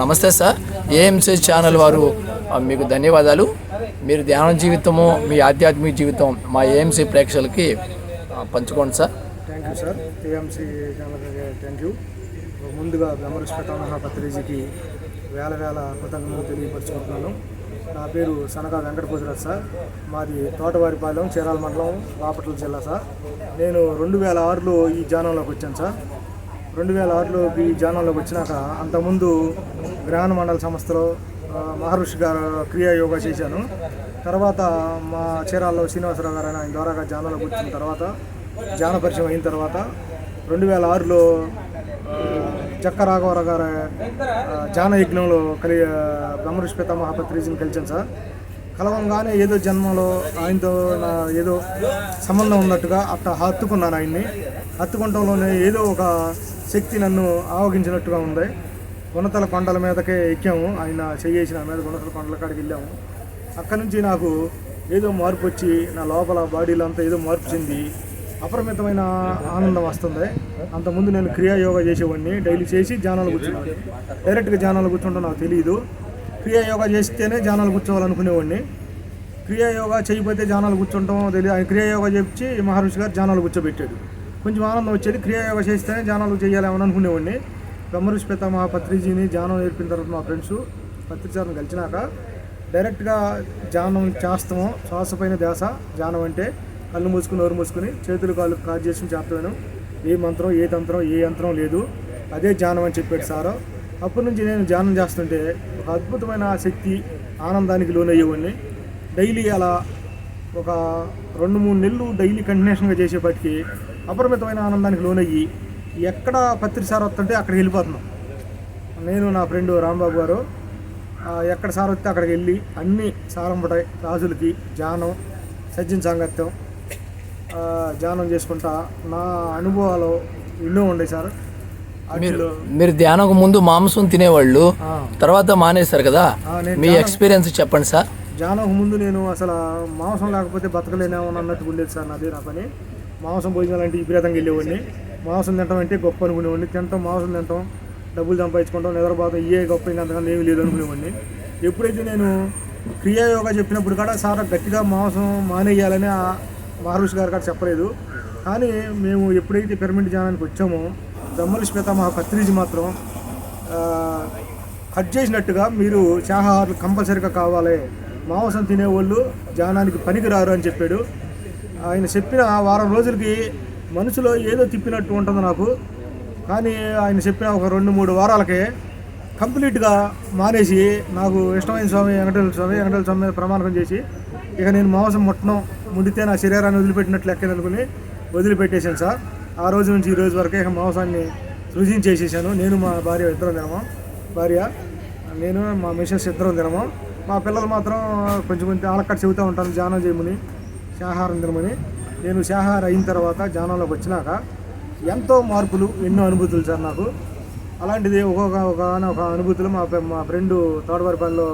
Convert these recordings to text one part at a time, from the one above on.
నమస్తే sir. AMC channel వారు మీకు ధన్యవాదాలు. మీరు ధ్యాన జీవితము, మీ ఆధ్యాత్మిక జీవితం మా ఏఎంసీ ప్రేక్షకులకి పంచుకోండి sir. Thank you sir. AMC channel thank you. ముందుగా బ్రహ్మరస్పేట మహాపత్రిజీకి వేల కృతజ్ఞతలు తెలియపరుచుకుంటున్నాను. నా పేరు సనగా వెంకటపతిరాజు సార్. మాది తోటవారిపాలెం, చీరాల మండలం, బాపట్ల జిల్లా సార్. నేను 2006లో ఈ ధ్యానంలోకి వచ్చాను సార్. 2006లో ఈ ధ్యానంలోకి వచ్చినాక అంతకుముందు గ్రహణ మండల సంస్థలో మహర్షి గారు క్రియా యోగా చేశాను. తర్వాత మా చీరాల్లో శ్రీనివాసరావు గారు ఆయన ద్వారాగా ధ్యానంలోకి వచ్చిన తర్వాత, ధ్యాన పరిచయం అయిన తర్వాత 2006లో చక్క రాఘవరావు గారు ధ్యాన యజ్ఞంలో బ్రహ్మరస్పేట మహాపత్రిజీని కలిసాను సార్. కలవంగానే ఏదో జన్మలో ఆయనతో నా ఏదో సంబంధం ఉన్నట్టుగా అట్లా హత్తుకున్నాను. ఆయన్ని హత్తుకుంటంలోనే ఏదో ఒక శక్తి నన్ను ఆవగించినట్టుగా ఉంది. గుణతల కొండల మీదకే ఎక్కాము. ఆయన చెయ్యేసి నా మీద గుణతల కొండల కాడికి వెళ్ళాము. అక్కడి నుంచి నాకు ఏదో మార్పు వచ్చి నా లోపల బాడీలో అంతా ఏదో మార్పు చెంది అపరిమితమైన ఆనందం వస్తుంది. అంతకుముందు నేను క్రియాయోగా చేసేవాడిని, డైలీ చేసి ధ్యానాలు కూర్చున్నాను. డైరెక్ట్గా ధ్యానాలు కూర్చుంటాం నాకు తెలియదు. క్రియాయోగా చేస్తేనే ధ్యానాలు కూర్చోవాలనుకునేవాడిని. క్రియాయోగా చేయకపోతే ధ్యానాలు కూర్చుంటాం తెలియదు. ఆయన క్రియాయోగా చెప్పి మహర్షి గారు ధ్యానాలు కూర్చోబెట్టాడు. కొంచెం ఆనందం వచ్చేది. క్రియాయోగా చేస్తేనే ధ్యానాలు చేయాలేమని అనుకునేవాడిని. బ్రహ్మరస్పేట మహాపత్రిజీని ధ్యానం నేర్పిన తర్వాత మా ఫ్రెండ్స్ పత్రిచారిని కలిసినాక డైరెక్ట్గా ధ్యానం చేస్తాము. శ్వాసపైన ధ్యాస ధ్యానం అంటే కళ్ళు మూసుకుని, నోరు మూసుకుని, చేతులు కాళ్ళు కాజు చేసుకుని చేస్తాను. ఏ మంత్రం, ఏ తంత్రం, ఏ యంత్రం లేదు. అదే ధ్యానం అని చెప్పాడు సారు. అప్పటి నుంచి నేను ధ్యానం చేస్తుంటే ఒక అద్భుతమైన శక్తి, ఆనందానికి లోనయ్యేవాడిని. డైలీ అలా ఒక 2-3 నెలలు డైలీ కంటిన్యూషన్గా చేసేపటికి అపరిమితమైన ఆనందానికి లోనయ్యి ఎక్కడ పత్రి సార్ వస్తుంటే అక్కడికి వెళ్ళిపోతున్నాం. నేను నా ఫ్రెండ్ రాంబాబు గారు ఎక్కడ సార్ వస్తే అక్కడికి వెళ్ళి అన్నీ సారంపటాయి రాజులకి ధ్యానం, సజ్జన సాంగత్యం ధ్యానం చేసుకుంటా నా అనుభవాలు ఎన్నో ఉన్నాయి సార్. మీరు ధ్యానం ముందు మాంసం తినేవాళ్ళు, తర్వాత మానేశారు కదా, మీ ఎక్స్పీరియన్స్ చెప్పండి సార్. ధ్యానం ముందు నేను అసలు మాంసం లేకపోతే బతకలేనేమో అన్నట్టు ఉండేది సార్. నాది నా పని. మాంసం భోజనాలు అంటే విపరీతంగా వెళ్ళేవాడిని. మాంసం తినడం అంటే గొప్ప అనుకునేవాడిని. మాంసం తినటం, డబ్బులు సంపాదించుకుంటాం, నిద్రపోతాం, ఇవే గొప్ప, ఇంకా అంతకన్నా ఏమీ లేదు అనుకునేవాడిని. ఎప్పుడైతే నేను క్రియాయోగా చెప్పినప్పుడు కూడా సార్ గట్టిగా మాంసం మానేయాలని మహర్షి గారు కూడా చెప్పలేదు. కానీ మేము ఎప్పుడైతే పిరమిడ్ ధ్యానానికి వచ్చామో బ్రహ్మరస్పేట మహాపత్రిజీ మాత్రం కట్ చేసినట్టుగా మీరు శాకాహారులు కంపల్సరీగా కావాలి, మాంసం తినేవాళ్ళు ధ్యానానికి పనికిరారు అని చెప్పాడు. ఆయన చెప్పిన వారం రోజులకి మనసులో ఏదో తిప్పినట్టు ఉంటుంది నాకు. కానీ ఆయన చెప్పిన ఒక 2-3 వారాలకే కంప్లీట్గా మానేసి నాకు ఇష్టమైన స్వామి వెంకటేశ్వర స్వామి మీద ప్రమాణం చేసి ఇక నేను మాంసం ముట్టడం, ముడితే నా శరీరాన్ని వదిలిపెట్టినట్లు లెక్కనుకుని వదిలిపెట్టేశాను సార్. ఆ రోజు నుంచి ఈ రోజు వరకే ఇక మాంసాన్ని సృజించేసేసాను. నేను మా భార్య ఇద్దరం తినము. నేను మా మిసెస్ ఇద్దరం తినము. మా పిల్లలు మాత్రం కొంచెం ఆలక్కడ చెబుతూ ఉంటాను ధ్యానం చేయమని, శాహారం తినమని. నేను శాహారం అయిన తర్వాత ధ్యానంలోకి వచ్చినాక ఎంతో మార్పులు, ఎన్నో అనుభూతులు సార్ నాకు. అలాంటిది ఒక అనుభూతులు మా ఫ్రెండు తోటవారిపల్లిలో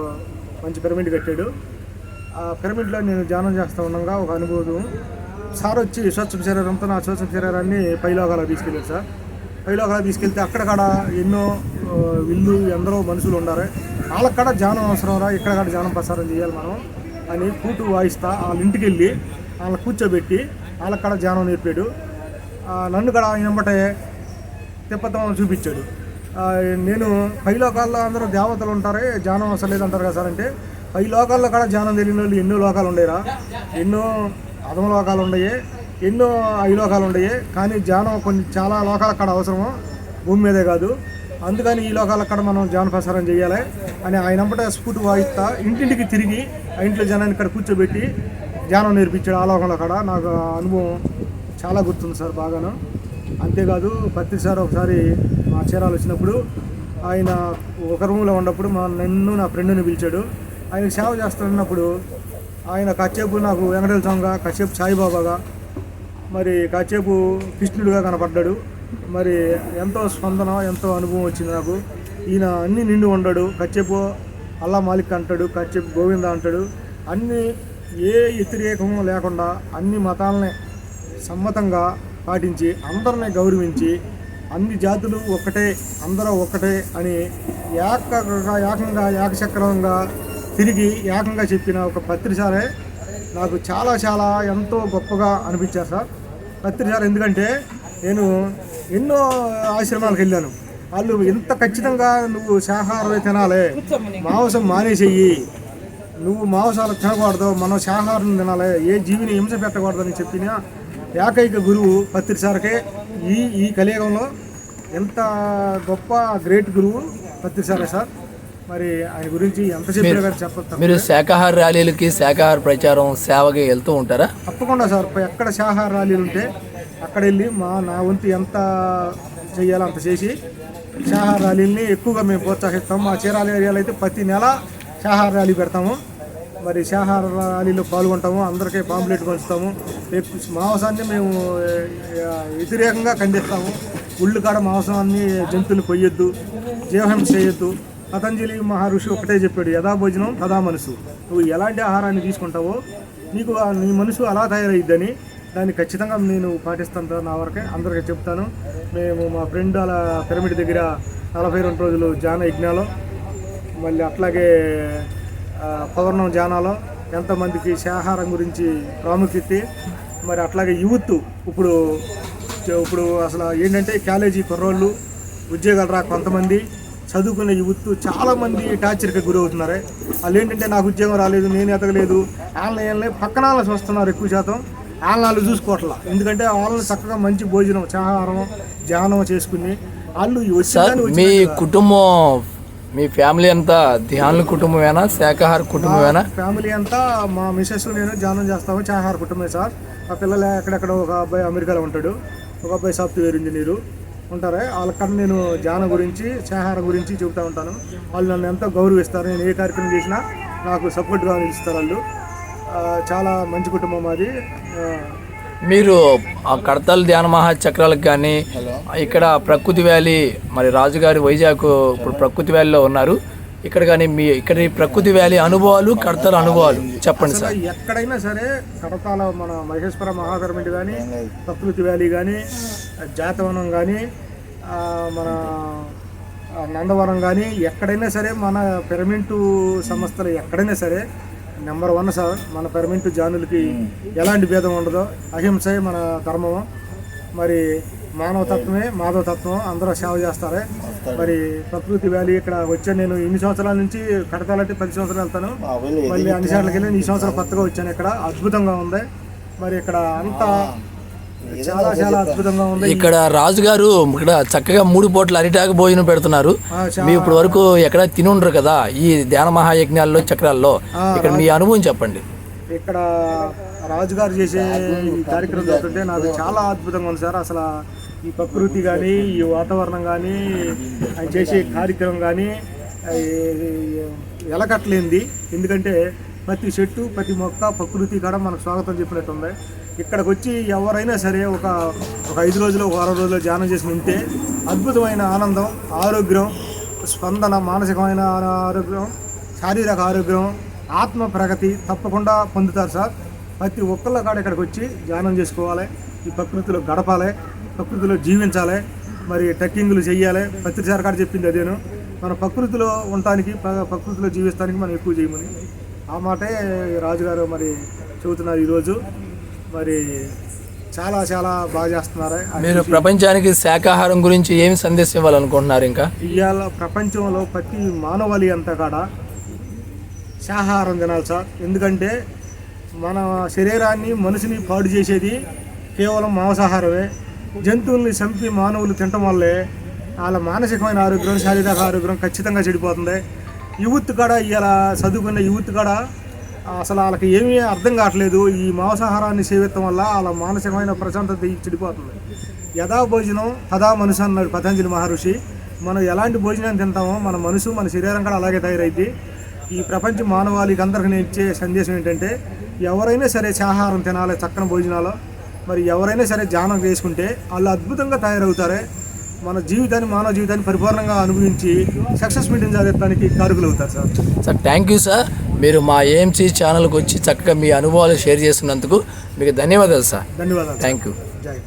మంచి పిరమిడ్ కట్టాడు. ఆ పిరమిడ్లో నేను ధ్యానం చేస్తూ ఉండగా ఒక అనుభూతం. సార్ వచ్చి స్వచ్ఛ శరీరంతో నా స్వచ్ఛ శరీరాన్ని పైలోకాలకు తీసుకెళ్ళారు సార్. పైలోకాలకు తీసుకెళ్తే అక్కడక్కడ ఎన్నో ఇల్లు, ఎందరో మనుషులు ఉన్నారు. వాళ్ళక్కడ ధ్యానం అవసరం ఇక్కడ ధ్యానం ప్రసారం చేయాలి మనం అని కూటు వాయిస్తా వాళ్ళ ఇంటికి వెళ్ళి వాళ్ళని కూర్చోబెట్టి వాళ్ళక్కడ ధ్యానం నేర్పాడు. నన్ను కూడా ఆయన వెంబటే తిప్పతం చూపించాడు. నేను పైలోకాల్లో అందరూ దేవతలు ఉంటారే, ధ్యానం అసలు లేదంటారు కదా సార్. అంటే పై లోకాల్లో కూడా ధ్యానం తెలియని వాళ్ళు ఎన్నో లోకాలు ఉండేరా, ఎన్నో అధమ లోకాలు ఉండయి, ఎన్నో లోకాలు ఉండయి. కానీ ధ్యానం చాలా లోకాలు అక్కడ అవసరము, భూమి మీదే కాదు. అందుకని ఈ లోకాలు అక్కడ మనం ధ్యాన ప్రసారం చేయాలి అని ఆయన వెంబటే స్ఫూర్తి వాయిస్తా ఇంటింటికి తిరిగి ఆ ఇంట్లో జనాన్ని ఇక్కడ కూర్చోబెట్టి ధ్యానం నేర్పించాడు. ఆ లోకంలో అక్కడ నాకు అనుభవం చాలా గుర్తుంది సార్ బాగాను. అంతేకాదు పత్రి సార్ ఒకసారి మా చీరాలు వచ్చినప్పుడు ఆయన ఒక రూమ్లో ఉన్నప్పుడు నన్ను నా ఫ్రెండ్ని పిలిచాడు. ఆయన సేవ చేస్తున్నప్పుడు ఆయన కాసేపు నాకు వెంకటేశ్వర స్వామిగా, కాసేపు సాయిబాబాగా, మరి కాసేపు కృష్ణుడిగా కనపడ్డాడు. మరి ఎంతో స్పందన, ఎంతో అనుభవం వచ్చింది నాకు. ఈయన అన్నీ నిండు ఉండడు. కాసేపు అల్లా మాలిక్ అంటాడు, కాసేపు గోవింద అంటాడు. అన్నీ ఏ వ్యతిరేకము లేకుండా అన్ని మతాలనే సమ్మతంగా పాటించి అందరినీ గౌరవించి అన్ని జాతులు ఒక్కటే, అందరూ ఒక్కటే అని ఏకచక్రంగా తిరిగి ఏకంగా చెప్పిన ఒక పత్రిసారే నాకు చాలా చాలా ఎంతో గొప్పగా అనిపించారు సార్. పత్రిసార్ ఎందుకంటే నేను ఎన్నో ఆశ్రమాలకు వెళ్ళాను. వాళ్ళు ఎంత ఖచ్చితంగా నువ్వు శాకాహారమే తినాలి, మాంసం మానేసేయి, నువ్వు మాంసాలు తినకూడదు, మనం శాకాహారం తినాలి, ఏ జీవిని హింస పెట్టకూడదని చెప్పిన ఏకైక గురువు పత్రిసారకే. ఈ కలియుగంలో ఎంత గొప్ప గ్రేట్ గురువు పత్రిసారే సార్. మరి ఆయన గురించి ఎంత చెప్పారు చెప్పచ్చు. మీరు శాకాహార ర్యాలీలకి, శాకాహార ప్రచారం, సేవకి వెళ్తూ ఉంటారా? తప్పకుండా సార్. ఎక్కడ శాకాహార ర్యాలీలు ఉంటే అక్కడ వెళ్ళి నా వంతు ఎంత చేయాలో అంత చేసి శాకాహార ర్యాలీని ఎక్కువగా మేము ప్రోత్సహిస్తాము. మా చీరాల ఏరియాలో అయితే ప్రతి నెల శాకాహార ర్యాలీ పెడతాము. మరి శాకాహార ర్యాలీలో పాల్గొంటాము, అందరికీ పాంప్లెట్ పంచుతాము. మాంసాన్ని మేము వ్యతిరేకంగా ఖండిస్తాము. ఉళ్ళు కాడ మాంసాన్ని జంతువులు కొయ్యొద్దు, జీవహింస చేయొద్దు. పతంజలి మహర్షి ఒకటే చెప్పాడు, యథా భోజనం తదా మనసు. నువ్వు ఎలాంటి ఆహారాన్ని తీసుకుంటావో నీకు నీ మనసు అలా తయారయ్యిద్దని దాన్ని ఖచ్చితంగా నేను పాటిస్తాను. నా వరకే అందరికీ చెప్తాను. మేము మా ఫ్రెండ్ అలా పిరమిడ్ దగ్గర 42 రోజులు ధ్యాన యజ్ఞాలు, మళ్ళీ అట్లాగే పౌర్ణం ధ్యానాలు ఎంతమందికి శాకాహారం గురించి ప్రాముఖ్యత. మరి అట్లాగే యూత్ ఇప్పుడు అసలు ఏంటంటే కాలేజీ కుర్రోళ్ళు ఉద్యోగాలు రాక కొంతమంది చదువుకునే యూత్ చాలామంది టార్చర్కి గురవుతున్నారు. వాళ్ళు ఏంటంటే నాకు ఉద్యోగం రాలేదు, నేను ఎదగలేదు, ఆన్లైన్లో పక్కన వాళ్ళని చూస్తున్నారు. ఎక్కువ శాతం ఆన్లైన్లు చూసుకోవట్లా. ఎందుకంటే వాళ్ళని చక్కగా మంచి భోజనం, శాకాహారం, ధ్యానం చేసుకుని వాళ్ళు మీ కుటుంబం, మీ ఫ్యామిలీ అంతా ధ్యానుల కుటుంబమేనా, శాకాహార కుటుంబమేనా? ఫ్యామిలీ అంతా మా మిసెస్ నేను ధ్యానం చేస్తాము, శాకాహార కుటుంబమే సార్. మా పిల్లలు ఎక్కడెక్కడ, ఒక అబ్బాయి అమెరికాలో ఉంటాడు, ఒక అబ్బాయి సాఫ్ట్వేర్ ఇంజనీరు ఉంటారు. వాళ్ళకన్నా నేను ధ్యానం గురించి, శాకాహారం గురించి చెబుతూ ఉంటాను. వాళ్ళు నన్ను ఎంతో గౌరవిస్తారు. నేను ఏ కార్యక్రమం చేసినా నాకు సపోర్ట్గా నిలుస్తారు. వాళ్ళు చాలా మంచి కుటుంబం అది. మీరు ఆ కడతాల్ ధ్యాన మహాచక్రాలకు కానీ, ఇక్కడ ప్రకృతి వ్యాలీ, మరి రాజుగారి వైజాగ్ ఇప్పుడు ప్రకృతి వ్యాలీలో ఉన్నారు, ఇక్కడ కానీ ఇక్కడ ప్రకృతి వ్యాలీ అనుభవాలు, కడతాల అనుభవాలు చెప్పండి సార్. ఎక్కడైనా సరే కడతాల మన మహేశ్వర మహాపిరమిడ్ కానీ, ప్రకృతి వ్యాలీ కానీ, జాతవనం కానీ, మన నందవరం కానీ, ఎక్కడైనా సరే మన పిరమిడ్ సంస్థలు ఎక్కడైనా సరే నెంబర్ 1 సార్. మన పిరమిడ్ జానులకి ఎలాంటి భేదం ఉండదు. అహింసే మన ధర్మము. మరి మానవతత్వమే మాధవతత్వం, అందరూ సేవ చేస్తారు. మరి ప్రకృతి వ్యాలీ ఇక్కడ వచ్చాను నేను ఇన్ని సంవత్సరాల నుంచి. కడతాలంటే 10 సంవత్సరాలు వెళ్తాను, మళ్ళీ అన్ని సార్లకి వెళ్ళి ఈ సంవత్సరం కొత్తగా వచ్చాను. ఇక్కడ అద్భుతంగా ఉంది. మరి ఇక్కడ అంతా చాలా చాలా అద్భుతంగా ఉంది. ఇక్కడ రాజుగారు ఇక్కడ చక్కగా 3 పూట్ల అరిటాకు భోజనం పెడుతున్నారు. మీ ఇప్పుడు వరకు ఎక్కడ తిని ఉండరు కదా ఈ ధ్యాన మహాయజ్ఞాల్లో, చక్రాల్లో. ఇక్కడ మీ అనుభవం చెప్పండి. ఇక్కడ రాజుగారు చేసే కార్యక్రమం చూస్తుంటే నాకు చాలా అద్భుతంగా ఉంది సార్. అసలు ఈ ప్రకృతి కానీ, ఈ వాతావరణం కానీ, ఆయన చేసే కార్యక్రమం కానీ ఎలకట్లేంది. ఎందుకంటే ప్రతి చెట్టు, ప్రతి మొక్క, ప్రకృతి కూడా మనకు స్వాగతం చెప్పినట్టుంది. ఇక్కడికి వచ్చి ఎవరైనా సరే ఒక 5 రోజులు, 6 రోజులు ధ్యానం చేసి ఉంటే అద్భుతమైన ఆనందం, ఆరోగ్యం, స్పందన, మానసికమైన ఆరోగ్యం, శారీరక ఆరోగ్యం, ఆత్మ ప్రగతి తప్పకుండా పొందుతారు సార్. ప్రతి ఒక్కళ్ళ కాడ ఇక్కడికి వచ్చి ధ్యానం చేసుకోవాలి, ఈ ప్రకృతిలో గడపాలి, ప్రకృతిలో జీవించాలి, మరి ట్రెక్కింగ్లు చేయాలి. పత్రిసారి కాడ చెప్పింది అదేను. మన ప్రకృతిలో ఉండటానికి, ప్రకృతిలో జీవిస్తానికి మనం ఎక్కువ చేయమని ఆ మాటే రాజుగారు మరి చెబుతున్నారు ఈరోజు. మరి చాలా చాలా బాగా చేస్తున్నారు. మీరు ప్రపంచానికి శాకాహారం గురించి ఏమి సందేశం ఇవ్వాలనుకుంటున్నారు? ఇంకా ఇవాళ ప్రపంచంలో ప్రతి మానవాళి అంతా కాడ శాకాహారం తినాలి సార్. ఎందుకంటే మన శరీరాన్ని, మనిషిని పాడు చేసేది కేవలం మాంసాహారమే. జంతువుల్ని చంపి మానవులు తినటం వల్లే వాళ్ళ మానసికమైన ఆరోగ్యం, శారీరక ఆరోగ్యం ఖచ్చితంగా చెడిపోతుంది. యూత్ కాడ ఇవాళ చదువుకున్న యూత్ కాడ అసలు వాళ్ళకి ఏమీ అర్థం కావట్లేదు. ఈ మాంసాహారాన్ని సేవించడం వల్ల వాళ్ళ మానసికమైన ప్రశాంతత చెడిపోతుంది. యథా భోజనం తదా మనసు అన్నాడు పతంజలి మహర్షి. మనం ఎలాంటి భోజనాన్ని తింటామో మన మనసు, మన శరీరం కూడా అలాగే తయారైద్ది. ఈ ప్రపంచ మానవాళికి అందరికీ నేను ఇచ్చే సందేశం ఏంటంటే ఎవరైనా సరే శాకాహారం తినాలి, చక్కని భోజనాలు. మరి ఎవరైనా సరే ధ్యానం చేసుకుంటే వాళ్ళు అద్భుతంగా తయారవుతారే. మన జీవితాన్ని, మానవ జీవితాన్ని పరిపూర్ణంగా అనుభవించి సక్సెస్ మీటింగ్ సాధించడానికి కారకులు అవుతారు sir. Sir thank you sir. మీరు మా ఏఎంసీ ఛానల్కి వచ్చి చక్కగా మీ అనుభవాలు షేర్ చేస్తున్నందుకు మీకు ధన్యవాదాలు సార్. ధన్యవాదాలు. Thank you. జై.